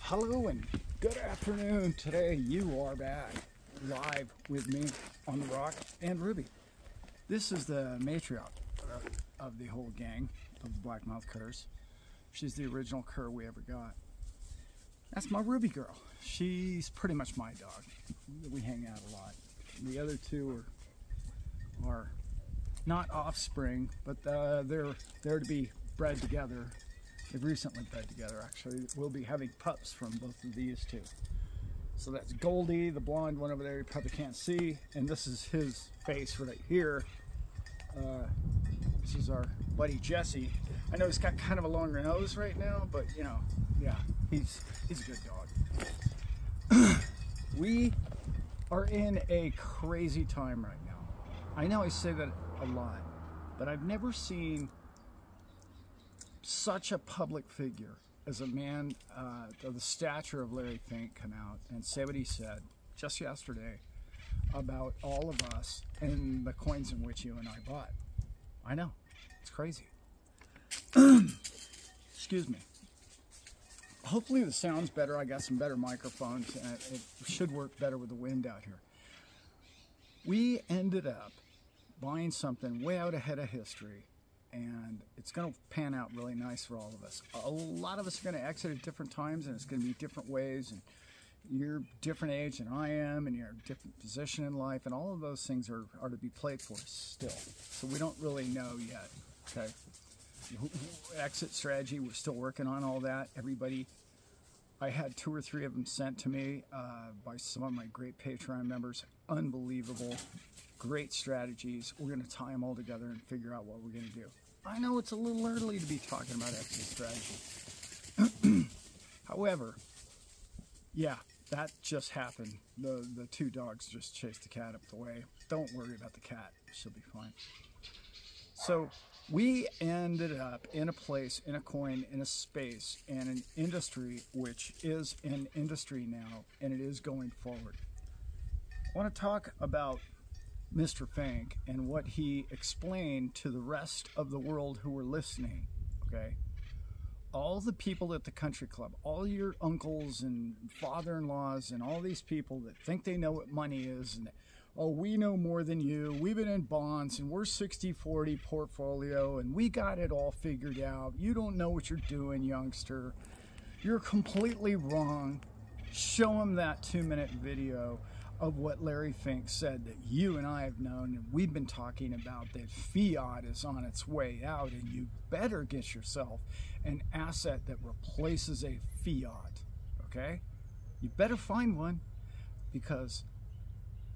Hello and good afternoon. Today you are back live with me on the Rock and Ruby. This is the matriarch of the whole gang of the Blackmouth curs. She's the original cur we ever got. That's my Ruby girl. She's pretty much my dog. We hang out a lot. The other two are not offspring, but they're to be bred together. They've recently bred together, actually. We'll be having pups from both of these two. So that's Goldie, the blonde one over there you probably can't see, and this is his face right here. This is our buddy Jesse. I know he's got kind of a longer nose right now, but you know, yeah, he's a good dog. We are in a crazy time right now. I know I say that a lot, but I've never seen such a public figure as a man of the stature of Larry Fink come out and say what he said just yesterday about all of us and the coins in which you and I bought. I know, it's crazy. Excuse me. Hopefully the sound's better. I got some better microphones and it should work better with the wind out here. We ended up buying something way out ahead of history, and it's going to pan out really nice for all of us. A lot of us are going to exit at different times, and it's going to be different ways, and you're different age than I am, and you're in a different position in life, and all of those things are to be played for still. So we don't really know yet, okay? Exit strategy, we're still working on all that. Everybody, I had 2 or 3 of them sent to me by some of my great Patreon members. Unbelievable. Great strategies. We're going to tie them all together and figure out what we're going to do. I know it's a little early to be talking about exit strategy. However, yeah, that just happened. The 2 dogs just chased the cat up the way. Don't worry about the cat. She'll be fine. So we ended up in a place, in a coin, in a space, and an industry which is an industry now, and it is going forward. I want to talk about Mr. Fink and what he explained to the rest of the world who were listening, okay? All the people at the country club, all your uncles and father-in-laws and all these people that think they know what money is, and oh, we know more than you, we've been in bonds, and we're 60-40 portfolio, and we got it all figured out. You don't know what you're doing, youngster. You're completely wrong. Show them that 2-minute video of what Larry Fink said that you and I have known, and we've been talking about, that fiat is on its way out, and you better get yourself an asset that replaces a fiat, okay? You better find one, because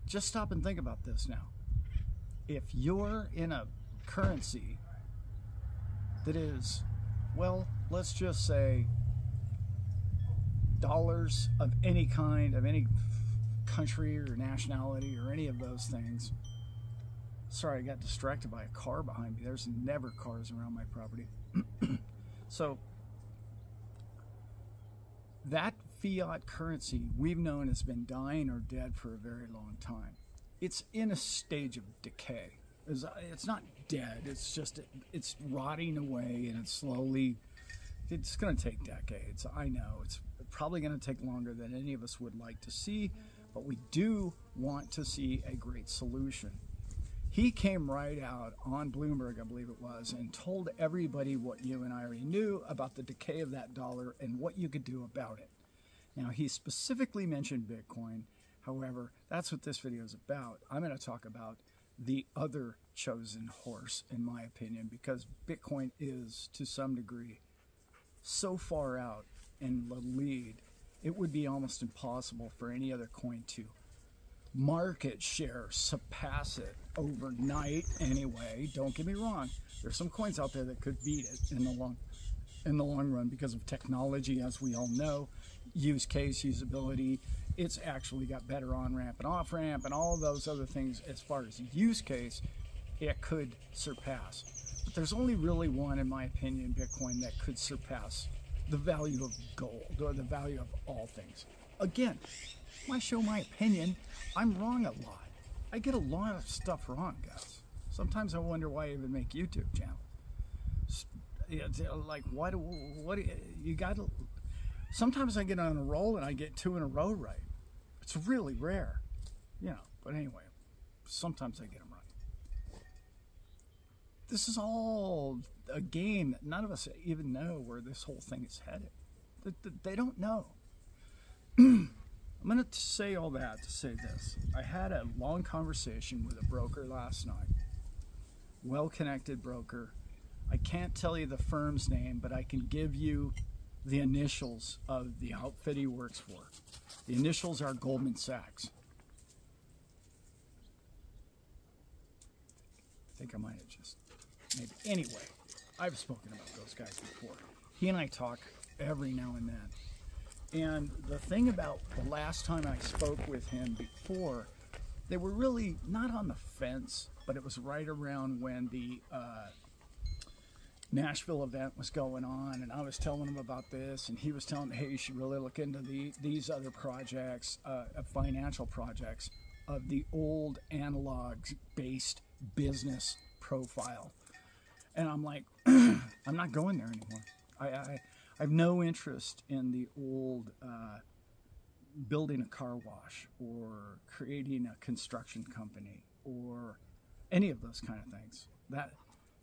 just stop and think about this now. If you're in a currency that is, well, let's just say dollars of any kind, of any country or nationality or any of those things. Sorry, I got distracted by a car behind me. There's never cars around my property. So that fiat currency we've known has been dying or dead for a very long time. It's in a stage of decay. It's not dead, it's just, it's rotting away, and it's slowly, it's going to take decades. I know it's probably going to take longer than any of us would like to see, but we do want to see a great solution. He came right out on Bloomberg, I believe it was, and told everybody what you and I already knew about the decay of that dollar and what you could do about it. Now, he specifically mentioned Bitcoin. However, that's what this video is about. I'm going to talk about the other chosen horse, in my opinion, because Bitcoin is, to some degree, so far out in the lead, it would be almost impossible for any other coin to market share surpass it overnight anyway. Don't get me wrong. There's some coins out there that could beat it in the long run because of technology, as we all know, use case, usability. It's actually got better on-ramp and off-ramp and all those other things. As far as use case, it could surpass. But there's only really one, in my opinion, Bitcoin, that could surpass the value of gold, or the value of all things. Again, when I show my opinion, I'm wrong a lot. I get a lot of stuff wrong, guys. Sometimes I wonder why I even make YouTube channel. Like, what you got to, Sometimes I get on a roll and I get 2 in a row right. It's really rare, you know, but anyway, sometimes I get them right. This is all a game that none of us even know where this whole thing is headed. They don't know. I'm going to say all that to say this. I had a long conversation with a broker last night. Well-connected broker. I can't tell you the firm's name, but I can give you the initials of the outfit he works for. The initials are Goldman Sachs. I think I might have just maybe. Anyway, I've spoken about those guys before. He and I talk every now and then. And the thing about the last time I spoke with him before, they were really not on the fence, but it was right around when the Nashville event was going on, and I was telling him about this, and he was telling me, hey, you should really look into these other projects, financial projects of the old analog-based business profile. And I'm like, I'm not going there anymore. I have no interest in the old building a car wash or creating a construction company or any of those kind of things.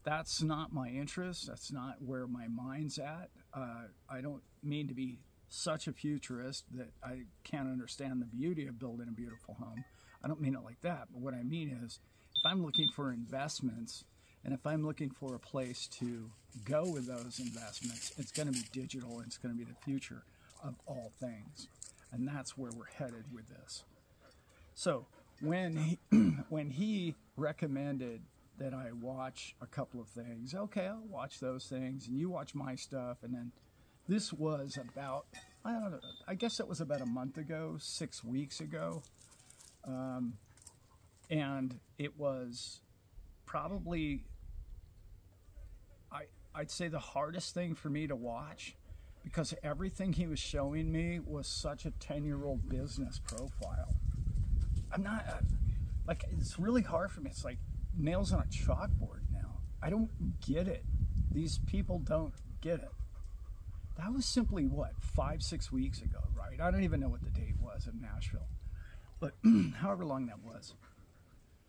That's not my interest. That's not where my mind's at. I don't mean to be such a futurist that I can't understand the beauty of building a beautiful home. I don't mean it like that. But what I mean is, if I'm looking for investments and if I'm looking for a place to go with those investments, it's going to be digital and it's going to be the future of all things. And that's where we're headed with this. So when he recommended that I watch a couple of things, okay, I'll watch those things and you watch my stuff. And then this was about, I don't know, I guess it was about a month ago, 6 weeks ago. And it was probably, I'd say the hardest thing for me to watch, because everything he was showing me was such a 10-year-old business profile. I'm not, like, it's really hard for me. It's like nails on a chalkboard now. I don't get it. These people don't get it. That was simply, what, 5-6 weeks ago, right? I don't even know what the date was in Nashville. But however long that was.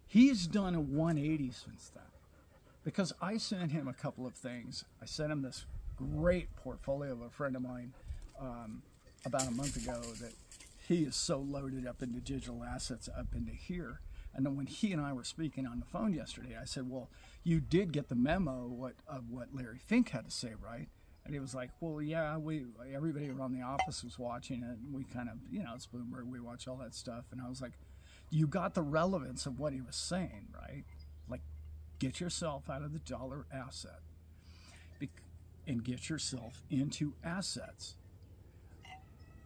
He's done a 180 since then. Because I sent him a couple of things. I sent him this great portfolio of a friend of mine about a month ago that he is so loaded up into digital assets up into here. And then when he and I were speaking on the phone yesterday, I said, well, you did get the memo of what Larry Fink had to say, right? And he was like, well, yeah, everybody around the office was watching it. And we kind of, you know, it's Bloomberg, we watch all that stuff. And I was like, you got the relevance of what he was saying, right? Like, get yourself out of the dollar asset and get yourself into assets.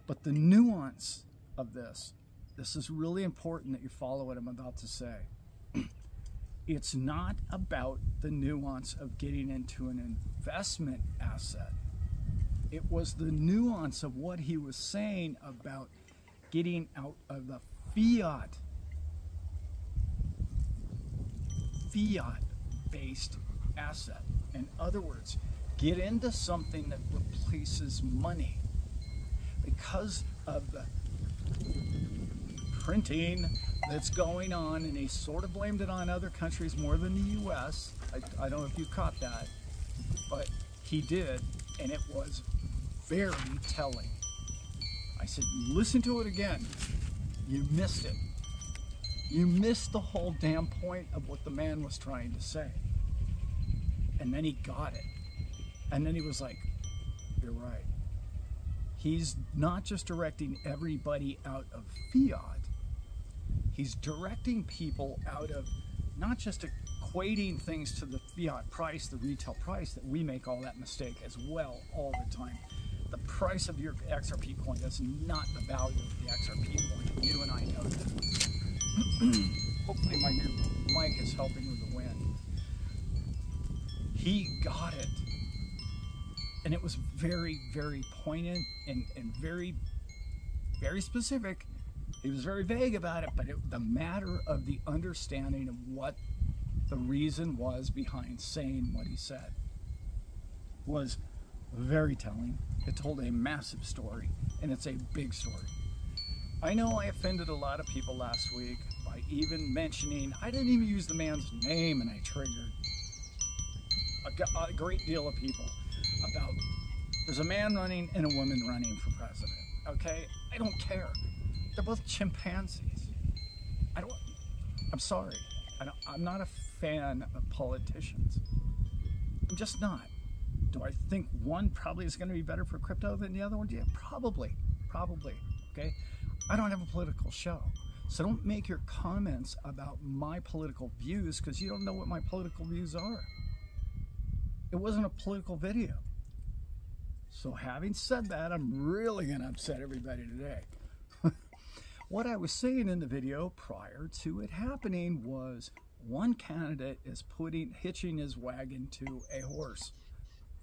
But the nuance of this is really important that you follow what I'm about to say. It's not about the nuance of getting into an investment asset. It was the nuance of what he was saying about getting out of the fiat-based asset. In other words, get into something that replaces money. Because of the printing that's going on, and he sort of blamed it on other countries more than the U.S. I don't know if you caught that, but he did, and it was very telling. I said, listen to it again. You missed it. You missed the whole damn point of what the man was trying to say. And then he got it. And then he was like, you're right. He's not just directing everybody out of fiat. He's directing people out of not just equating things to the fiat price, the retail price, that we make all that mistake as well all the time. The price of your XRP coin is not the value of the XRP coin. You and I know that. Hopefully my new mic is helping with the wind. He got it. And it was very, very poignant and very, very specific. He was very vague about it, but the matter of the understanding of what the reason was behind saying what he said was very telling. It told a massive story, and it's a big story. I know I offended a lot of people last week by even mentioning, I didn't even use the man's name, and I triggered a great deal of people about, there's a man running and a woman running for president, okay? I don't care. They're both chimpanzees. I'm sorry. I'm not a fan of politicians. I'm just not. Do I think one probably is going to be better for crypto than the other one? Yeah, probably, okay? I don't have a political show, so don't make your comments about my political views because you don't know what my political views are. It wasn't a political video. So having said that, I'm really going to upset everybody today. What I was saying in the video prior to it happening was one candidate is hitching his wagon to a horse.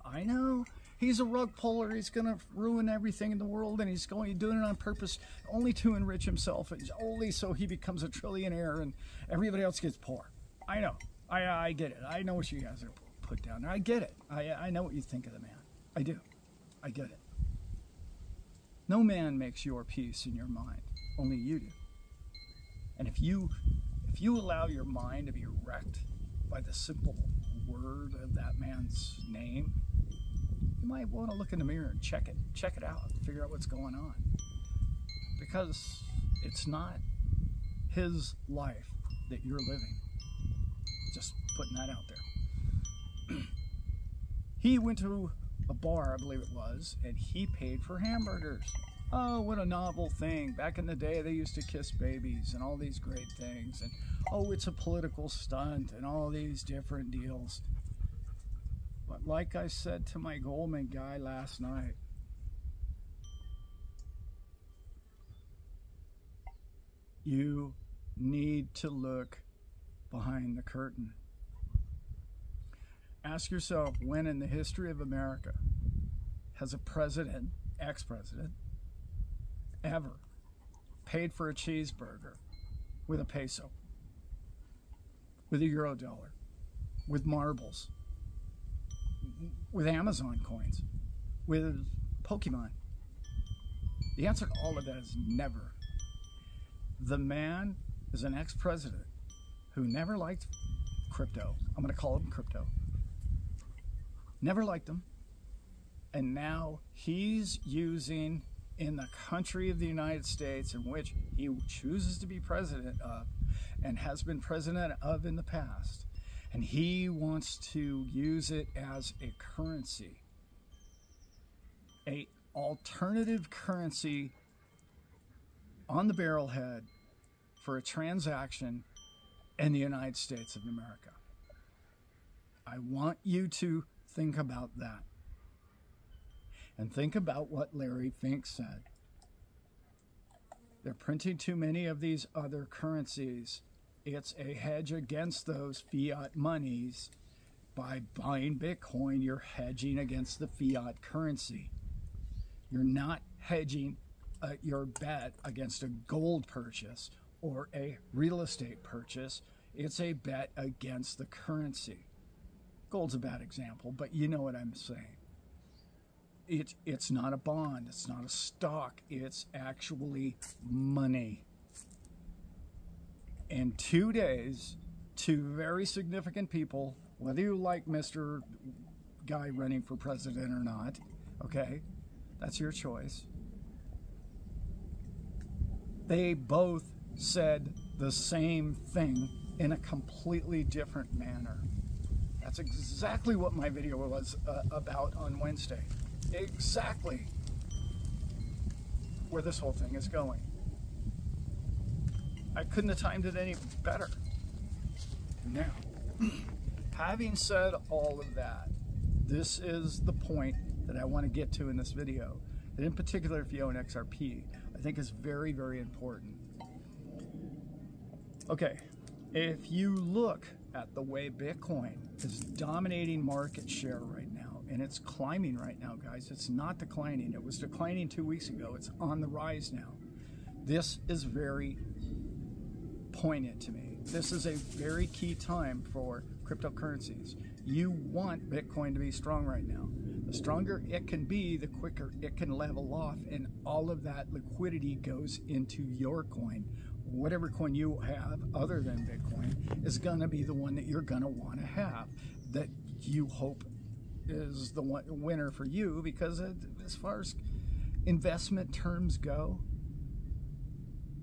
I know, he's a rug puller, he's going to ruin everything in the world, and he's doing it on purpose only to enrich himself, and only so he becomes a trillionaire and everybody else gets poor. I know, I get it. I know what you guys are put down there. I get it. I know what you think of the man. I do. I get it. No man makes your peace in your mind. Only you do. And if you allow your mind to be wrecked by the simple word of that man's name, you might want to look in the mirror and check it out, figure out what's going on. Because it's not his life that you're living. Just putting that out there. He went to a bar, I believe it was, and he paid for hamburgers. Oh, what a novel thing. Back in the day, they used to kiss babies and all these great things. And, oh, it's a political stunt and all these different deals. But like I said to my Goldman guy last night, you need to look behind the curtain. Ask yourself, when in the history of America has a president, ex-president, ever paid for a cheeseburger with a peso, with a euro dollar, with marbles, with Amazon coins, with Pokemon? The answer to all of that is never. The man is an ex-president who never liked crypto. I'm going to call him crypto. Never liked them. And now he's using, in the country of the United States, in which he chooses to be president of and has been president of in the past, and he wants to use it as a currency, a alternative currency on the barrelhead for a transaction in the United States of America. I want you to think about that. And think about what Larry Fink said. They're printing too many of these other currencies. It's a hedge against those fiat monies. By buying Bitcoin, you're hedging against the fiat currency. You're not hedging your bet against a gold purchase or a real estate purchase. It's a bet against the currency. Gold's a bad example, but you know what I'm saying. It's not a bond, it's not a stock, it's actually money. In 2 days, two very significant people, whether you like Mr. Guy running for president or not, okay, that's your choice. They both said the same thing in a completely different manner. That's exactly what my video was about on Wednesday. Exactly where this whole thing is going. I couldn't have timed it any better. Now, having said all of that, this is the point that I want to get to in this video. And in particular, if you own XRP, I think is very, very important. Okay, if you look at the way Bitcoin is dominating market share right now, and it's climbing right now, guys. It's not declining. It was declining 2 weeks ago. It's on the rise now. This is very poignant to me. This is a very key time for cryptocurrencies. You want Bitcoin to be strong right now. The stronger it can be, the quicker it can level off, and all of that liquidity goes into your coin. Whatever coin you have other than Bitcoin is going to be the one that you're going to want to have, that you hope is the winner for you, because as far as investment terms go,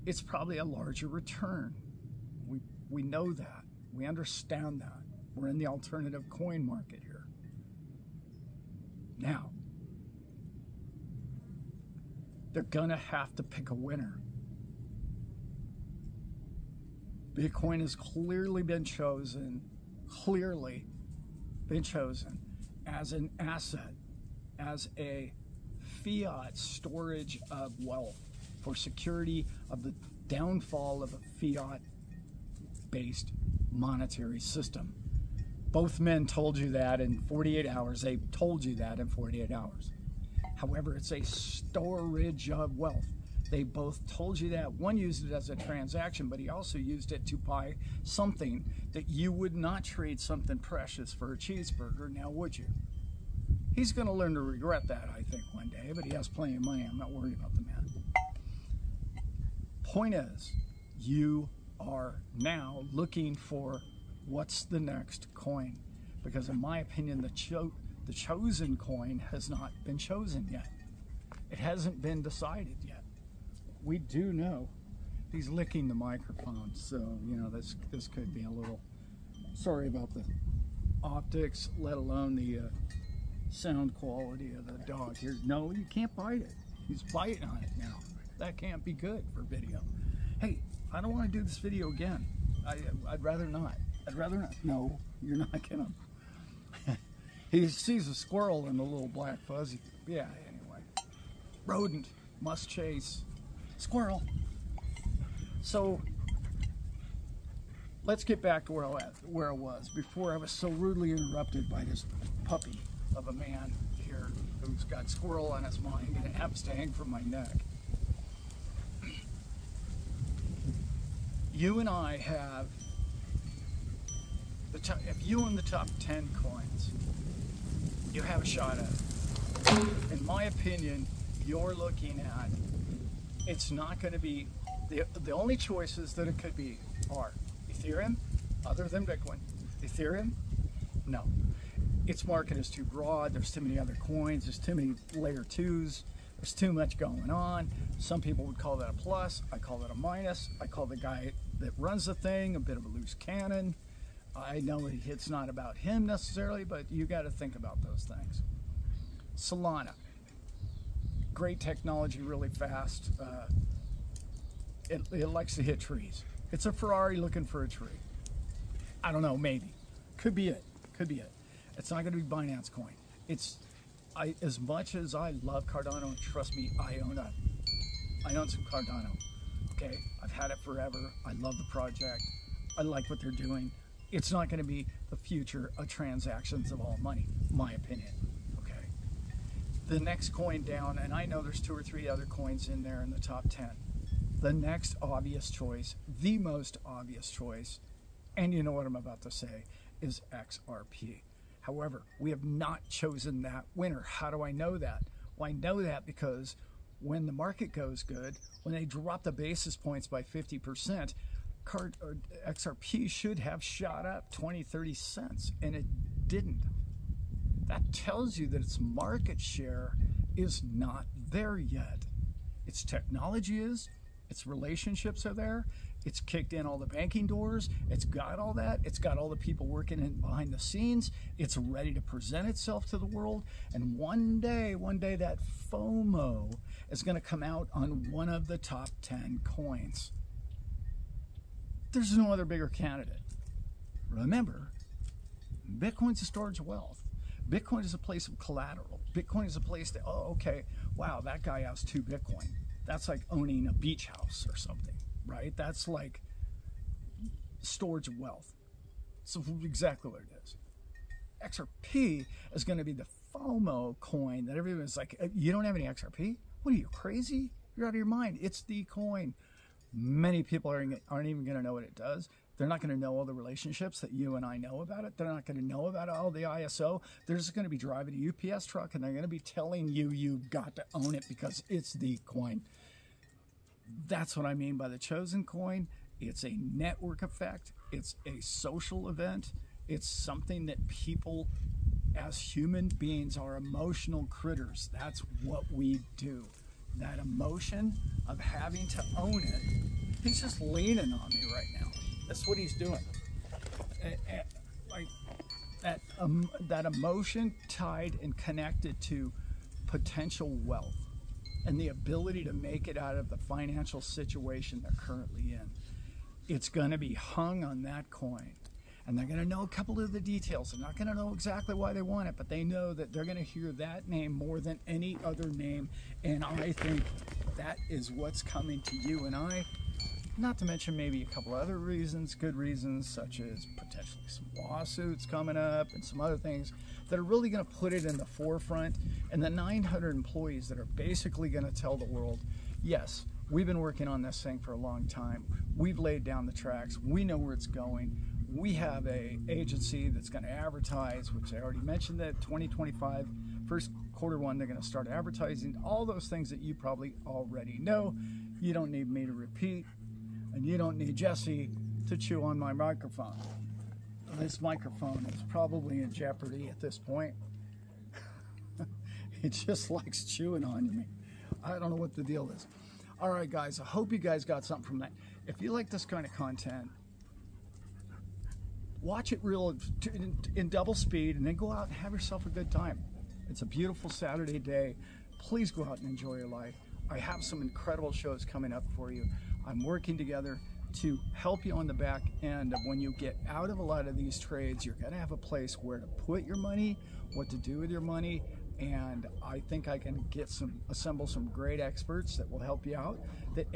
it's probably a larger return. We know that. We understand that. We're in the alternative coin market here. Now, they're going to have to pick a winner. Bitcoin has clearly been chosen as an asset, as a fiat storage of wealth for security of the downfall of a fiat-based monetary system. Both men told you that in 48 hours. They told you that in 48 hours. However, it's a storage of wealth. They both told you that. One used it as a transaction, but he also used it to buy something that you would not trade something precious for a cheeseburger, now would you? He's going to learn to regret that, I think, one day, but he has plenty of money. I'm not worried about the man. Point is, you are now looking for what's the next coin, because in my opinion, the chosen coin has not been chosen yet. It hasn't been decided yet. We do know he's licking the microphone, so you know this could be a little, sorry about the optics, let alone the sound quality of the dog here. No, you can't bite it. He's biting on it now. That can't be good for video. Hey, I don't want to do this video again. I'd rather not. I'd rather not. No, you're not gonna. He sees a squirrel in the little black fuzzy. Yeah, anyway. Rodent, must chase. Squirrel. So, let's get back to where I was before I was so rudely interrupted by this puppy of a man here who's got squirrel on his mind and it happens to hang from my neck. You and I have if you own the top 10 coins, you have a shot at it. In my opinion, you're looking at, it's not going to be, the only choices that it could be are Ethereum, other than Bitcoin. Ethereum, no. Its market is too broad, there's too many other coins, there's too many layer 2s, there's too much going on. Some people would call that a plus, I call that a minus. I call the guy that runs the thing a bit of a loose cannon. I know it's not about him necessarily, but you got to think about those things. Solana, great technology, really fast. It likes to hit trees. It's a Ferrari looking for a tree. I don't know, maybe. Could be it. Could be it. It's not going to be Binance coin. As much as I love Cardano, and trust me, I own some Cardano. Okay, I've had it forever. I love the project. I like what they're doing. It's not going to be the future of transactions of all money, my opinion. Okay. The next coin down, and I know there's 2 or 3 other coins in there in the top 10. The next obvious choice, the most obvious choice, and you know what I'm about to say, is XRP. However, we have not chosen that winner. How do I know that? Well, I know that because when the market goes good, when they drop the basis points by 50%, XRP should have shot up 20, 30 cents, and it didn't. That tells you that its market share is not there yet. Its technology is, its relationships are there, it's kicked in all the banking doors, it's got all that, it's got all the people working in behind the scenes, it's ready to present itself to the world, and one day that FOMO is going to come out on one of the top 10 coins. There's no other bigger candidate. Remember, Bitcoin's a storage of wealth. Bitcoin is a place of collateral. Bitcoin is a place that, oh, okay, wow, that guy has 2 Bitcoin. That's like owning a beach house or something, right? That's like storage of wealth. So exactly what it is. XRP is going to be the FOMO coin that everyone's like, you don't have any XRP? What are you, crazy? You're out of your mind. It's the coin. Many people aren't even going to know what it does. They're not going to know all the relationships that you and I know about it. They're not going to know about all the ISO. They're just going to be driving a UPS truck, and they're going to be telling you you've got to own it because it's the coin. That's what I mean by the chosen coin. It's a network effect. It's a social event. It's something that people, as human beings, are emotional critters. That's what we do. That emotion of having to own it. He's just leaning on me right now. That's what he's doing. Like that emotion tied and connected to potential wealth and the ability to make it out of the financial situation they're currently in. It's going to be hung on that coin. And they're going to know a couple of the details. They're not going to know exactly why they want it, but they know that they're going to hear that name more than any other name. And I think that is what's coming to you and I. Not to mention maybe a couple other reasons, good reasons, such as potentially some lawsuits coming up and some other things that are really going to put it in the forefront. And the 900 employees that are basically going to tell the world, yes, we've been working on this thing for a long time. We've laid down the tracks. We know where it's going. We have an agency that's going to advertise, which I already mentioned that 2025, first quarter one, they're going to start advertising. All those things that you probably already know. You don't need me to repeat. And you don't need Jesse to chew on my microphone. This microphone is probably in jeopardy at this point. It just likes chewing on me. I don't know what the deal is. All right, guys, I hope you guys got something from that. If you like this kind of content, watch it real in double speed and then go out and have yourself a good time. It's a beautiful Saturday day. Please go out and enjoy your life. I have some incredible shows coming up for you. I'm working together to help you on the back end of when you get out of a lot of these trades. You're going to have a place where to put your money, what to do with your money, and I think I can assemble some great experts that will help you out, that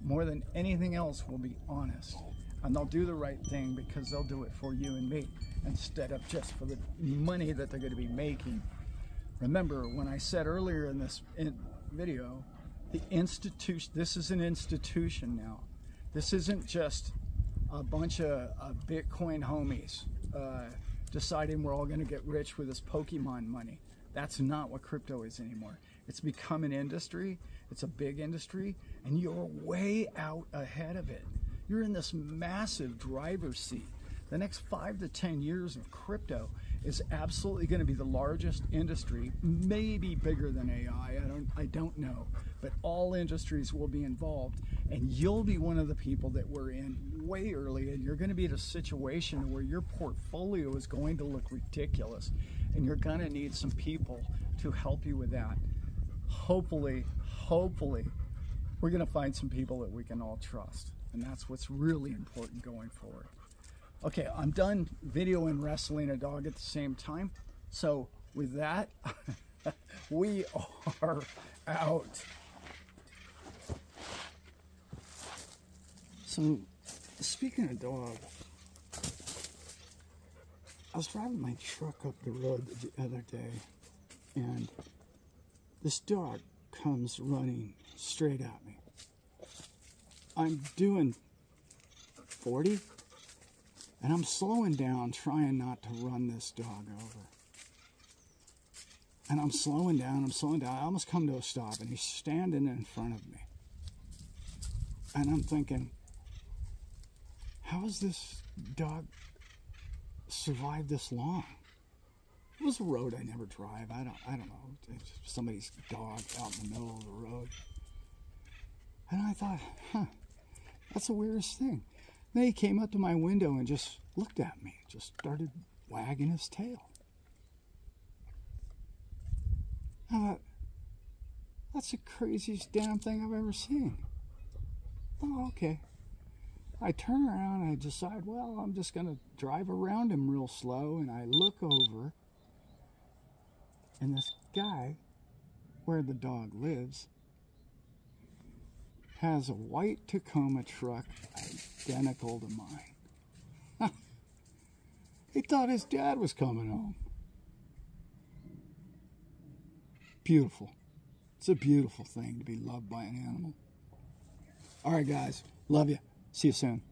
more than anything else, will be honest. And they'll do the right thing because they'll do it for you and me instead of just for the money that they're going to be making. Remember, when I said earlier in this video, the institution, this is an institution now. This isn't just a bunch of Bitcoin homies deciding we're all going to get rich with this Pokemon money. That's not what crypto is anymore. It's become an industry. It's a big industry, and you're way out ahead of it. You're in this massive driver's seat. The next 5 to 10 years of crypto is absolutely going to be the largest industry, maybe bigger than AI. I don't know, but all industries will be involved, and you'll be one of the people that were in way early, and you're going to be in a situation where your portfolio is going to look ridiculous, and you're going to need some people to help you with that. Hopefully, we're going to find some people that we can all trust, and that's what's really important going forward. Okay, I'm done video and wrestling a dog at the same time. So with that, we are out. So speaking of dog, I was driving my truck up the road the other day, and this dog comes running straight at me. I'm doing 40. And I'm slowing down, trying not to run this dog over. And I'm slowing down. I almost come to a stop, and he's standing in front of me. And I'm thinking, how has this dog survived this long? It was a road I never drive. I don't know. It's somebody's dog out in the middle of the road. And I thought, that's the weirdest thing. Then he came up to my window and just looked at me, just started wagging his tail. I thought, that's the craziest damn thing I've ever seen. Oh, okay. I turn around and I decide, well, I'm just going to drive around him real slow, and I look over, and this guy, where the dog lives, has a white Tacoma truck identical to mine. He thought his dad was coming home. Beautiful. It's a beautiful thing to be loved by an animal. All right, guys. Love you. See you soon.